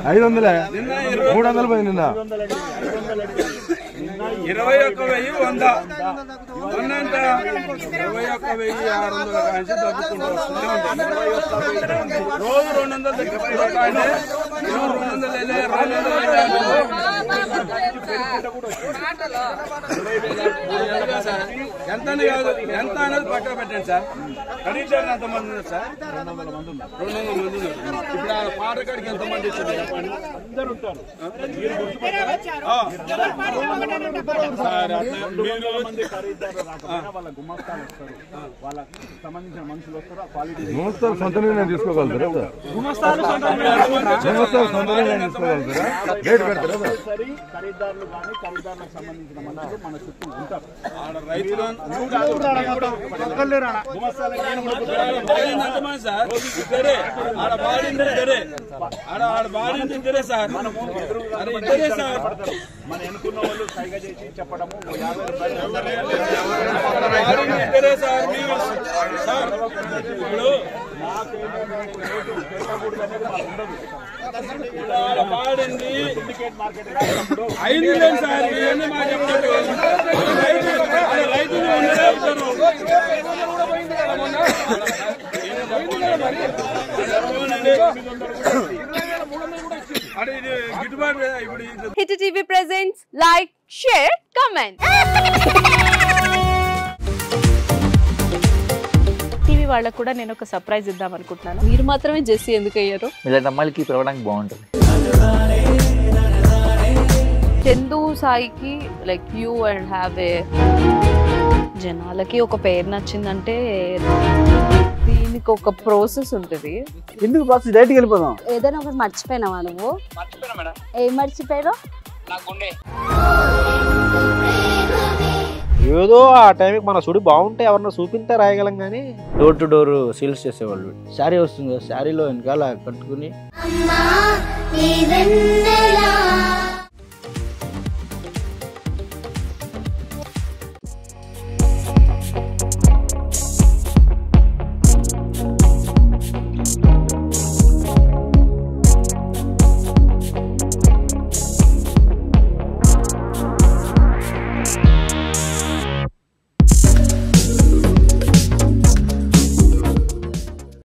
$500 $300 పోయింది నిన్న 21,100 మొన్నంట 21,600 కాంచి తగ్గుకుంటూ వస్తూనే ఉంది. రోజు 200 తగ్గిపోయి కానీ 200 ఎంత కాదు ఎంత అనేది పక్క పెట్టండి సార్. ఖరీదారు ఎంతమంది ఉన్నారు సార్? 200 మంది ఉన్నారు. 200 మంది ఉన్నారు. ఇప్పుడు ఆ పాట కాడికి ఎంతమంది ఇచ్చారు చెప్పండి? అందరు ఉంటారు. గుమస్తాలు సొంత నిర్ణయం తీసుకోగలుగుతారా? రేట్ పెడతారా? ఖరీదారులు కానీ ఖరీదారులకు సంబంధించిన మనుషులు మన చుట్టూ ఉంటారు. మన ఎన్నుకున్న వాళ్ళు సైగ చేసి చెప్పడము 50 Hit TV presents like, share, comment. TV వాళ్ళకు కూడా నేను ఒక సర్ప్రైజ్ ఇద్దాం అనుకుంటున్నాను. మీరు మాత్రమే జెస్సీ ఎందుకు అయ్యారు? ఇలాంటి అమ్మాయిలకి పిలవడానికి బాగుంటుంది. చందు సాయికి like you and have a జనాలకి ఒక పేరు నచ్చిందంటే దీనికి ఒక ప్రాసెస్ ఉంటుంది. ఎందుకు ప్రాసెస్ డైరెక్ట్‌గా వెళ్ళిపోదాం. ఏదైనా ఒకటి మర్చిపోయినావా నువ్వు? మర్చిపోయినా మేడం. ఏం మర్చిపోయావు? నా గుండె. ఏదో ఆ టైంకి మన సుడి బాగుంటే ఎవరన్నా చూపిస్తే రాయగలం కానీ డోర్ టు డోర్ సేల్స్ చేసేవాళ్ళు. శారీ వస్తుంది, శారీలో వెనకాల కట్టుకుని